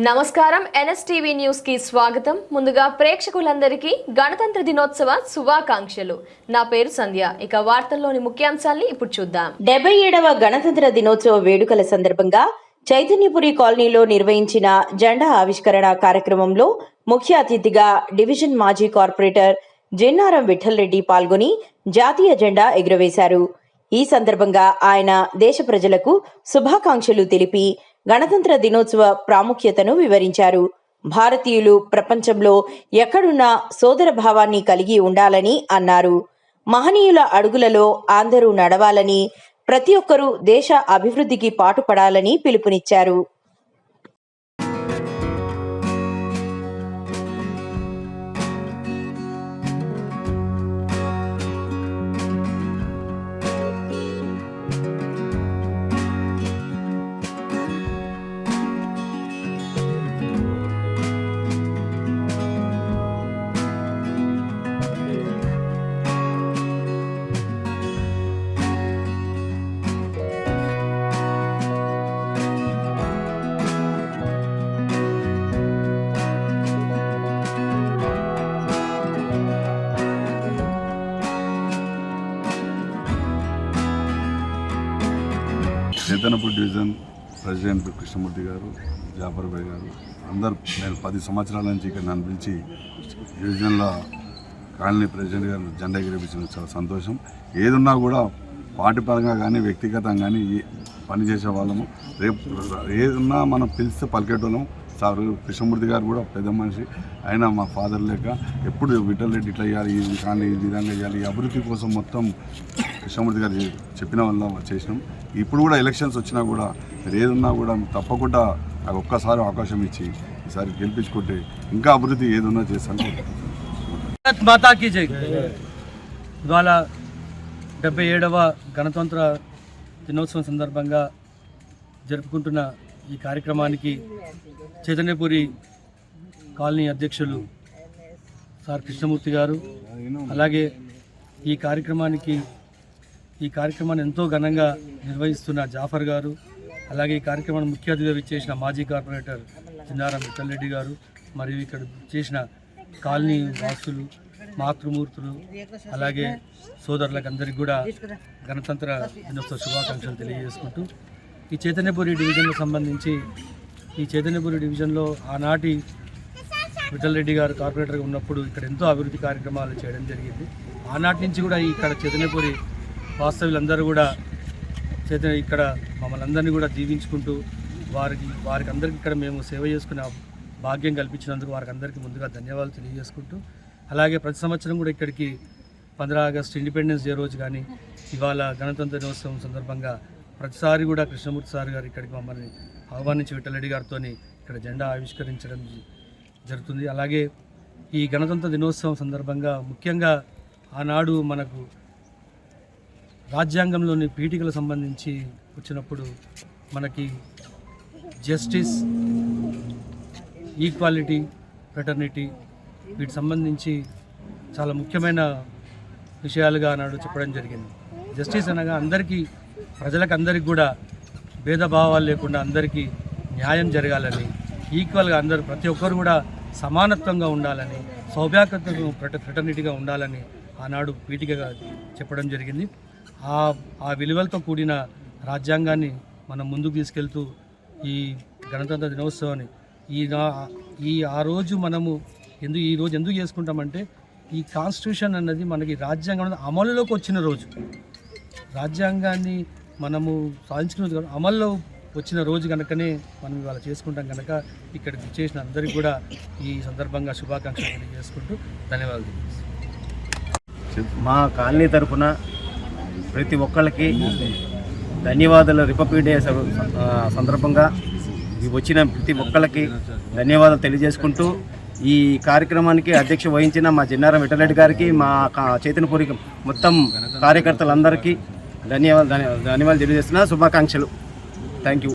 నమస్కారం NSTV news కి స్వాగతం. ముందుగా ప్రేక్షకులందరికీ గణతంత్ర దినోత్సవ శుభాకాంక్షలు. నా పేరు సంధ్య. ఇక వార్తల్లోని ముఖ్యాంశాల్ని ఇప్పుడు చూద్దాం. 77వ గణతంత్ర దినోత్సవ వేడుకల సందర్భంగా చైతన్యపురి కాలనీలో నిర్వహించిన జెండా ఆవిష్కరణ కార్యక్రమంలో ముఖ్య అతిథిగా డివిజన్ మాజీ కార్పొరేటర్ జెన్నారం విఠల్ రెడ్డి పాల్గొని జాతీయ జెండా ఎగురవేశారు. ఈ సందర్భంగా ఆయన దేశ ప్రజలకు శుభాకాంక్షలు తెలిపి గణతంత్ర దినోత్సవ ప్రాముఖ్యతను వివరించారు. భారతీయులు ప్రపంచంలో ఎక్కడున్నా సోదర భావాన్ని కలిగి ఉండాలని అన్నారు. మహనీయుల అడుగులలో అందరూ నడవాలని, ప్రతి ఒక్కరూ దేశ అభివృద్ధికి పాటుపడాలని పిలుపునిచ్చారు. చైతన్యపురి డివిజన్ ప్రెసిడెంట్ కృష్ణమూర్తి గారు, జాఫర్ భాయ్ గారు అందరు, నేను 10 సంవత్సరాల నుంచి ఇక్కడ నన్ను పిలిచి డివిజన్లో కాలనీ ప్రెసిడెంట్ గారు జెండా ఎగిరేపించిన చాలా సంతోషం. ఏదున్నా కూడా పార్టీ పరంగా కానీ వ్యక్తిగతంగా కానీ పనిచేసే వాళ్ళము. రేపు ఏదున్నా మనం పిలిస్తే పలికేటోళ్ళం. సార్ కృష్ణమూర్తి గారు కూడా పెద్ద మనిషి, ఆయన మా ఫాదర్ లేక ఎప్పుడు విఠల్ రెడ్డి ఇట్లా చేయాలి, ఇది కానీ ఈ విధంగా చేయాలి, ఈ అభివృద్ధి కోసం మొత్తం కృష్ణమూర్తి గారు చెప్పిన వల్ల చేసినాం. ఇప్పుడు కూడా ఎలక్షన్స్ వచ్చినా కూడా మీరు ఏదున్నా కూడా తప్పకుండా నాకు ఒక్కసారి అవకాశం ఇచ్చి ఈసారి గెలిపించుకుంటే ఇంకా అభివృద్ధి ఏదున్నా చేస్తాను. మాతాకి జై. ఇవాళ 77వ గణతంత్ర దినోత్సవం సందర్భంగా జరుపుకుంటున్న ఈ కార్యక్రమానికి చైతన్యపురి కాలనీ అధ్యక్షులు సార్ కృష్ణమూర్తి గారు, అలాగే ఈ కార్యక్రమాన్ని ఎంతో ఘనంగా నిర్వహిస్తున్న జాఫర్ గారు, అలాగే ఈ కార్యక్రమాన్ని ముఖ్య అతిథిగా విచ్చేసిన మాజీ కార్పొరేటర్ జెన్నారం విఠల్ రెడ్డి గారు, మరియు ఇక్కడ చేసిన కాలనీ వాసులు, మాతృమూర్తులు, అలాగే సోదరులకు అందరికీ కూడా గణతంత్ర దినోత్సవ శుభాకాంక్షలు తెలియజేసుకుంటూ, ఈ చైతన్యపురి డివిజన్కు సంబంధించి ఈ చైతన్యపురి డివిజన్లో ఆనాటి విఠల్ రెడ్డి గారు కార్పొరేటర్గా ఉన్నప్పుడు ఇక్కడ ఎంతో అభివృద్ధి కార్యక్రమాలు చేయడం జరిగింది. ఆనాటి నుంచి కూడా ఇక్కడ చైతన్యపురి వాస్తవ్యులందరూ కూడా ఇక్కడ మమ్మల్ని అందరినీ కూడా దీవించుకుంటూ వారికి అందరికీ ఇక్కడ మేము సేవ చేసుకునే భాగ్యం కల్పించినందుకు వారికి అందరికీ ముందుగా ధన్యవాదాలు తెలియజేసుకుంటూ, అలాగే ప్రతి సంవత్సరం కూడా ఇక్కడికి 15 ఆగస్టు ఇండిపెండెన్స్ డే రోజు కానీ ఇవాళ గణతంత్ర దినోత్సవం సందర్భంగా ప్రతిసారి కూడా కృష్ణమూర్తి సార్ గారు ఇక్కడికి మమ్మల్ని ఆహ్వానించి విఠల్ రెడ్డి గారితో ఇక్కడ జెండా ఆవిష్కరించడం జరుగుతుంది. అలాగే ఈ గణతంత్ర దినోత్సవం సందర్భంగా ముఖ్యంగా ఆనాడు మనకు రాజ్యాంగంలోని పీఠికలకు సంబంధించి వచ్చినప్పుడు మనకి జస్టిస్, ఈక్వాలిటీ, ఫ్రెటర్నిటీ వీటికి సంబంధించి చాలా ముఖ్యమైన విషయాలుగా ఆనాడు చెప్పడం జరిగింది. జస్టిస్ అనగా అందరికీ, ప్రజలకు అందరికీ కూడా భేదభావాలు లేకుండా అందరికీ న్యాయం జరగాలని, ఈక్వల్గా ప్రతి ఒక్కరు కూడా సమానత్వంగా ఉండాలని, సౌభాగ్యతను ఫ్రెటర్నిటీగా ఉండాలని ఆనాడు పీఠికగా చెప్పడం జరిగింది. ఆ విలువలతో కూడిన రాజ్యాంగాన్ని మనం ముందుకు తీసుకెళ్తూ ఈ గణతంత్ర దినోత్సవాన్ని ఆ రోజు మనము ఈ రోజు ఎందుకు చేసుకుంటామంటే, ఈ కాన్స్టిట్యూషన్ అన్నది మనకి రాజ్యాంగం అమలులోకి వచ్చిన రోజు, రాజ్యాంగాన్ని మనము సాధించుకున్న అమల్లో వచ్చిన రోజు కనుకనే మనం ఇవాళ చేసుకుంటాం. కనుక ఇక్కడికి చేసిన అందరికీ కూడా ఈ సందర్భంగా శుభాకాంక్షలు తెలియజేసుకుంటూ ధన్యవాదాలు. మా కాలనీ తరఫున ప్రతి ఒక్కళ్ళకి ధన్యవాదాలు. రిపబ్లిక్ డే సందర్భంగా వచ్చిన ప్రతి ఒక్కళ్ళకి ధన్యవాదాలు తెలియజేసుకుంటూ, ఈ కార్యక్రమానికి అధ్యక్ష వహించిన మా జెన్నారం విఠల్ రెడ్డి గారికి, మా చైతన్యపురి మొత్తం కార్యకర్తలందరికీ ధన్యవాదాలు తెలియజేస్తున్నా. శుభాకాంక్షలు. Thank you.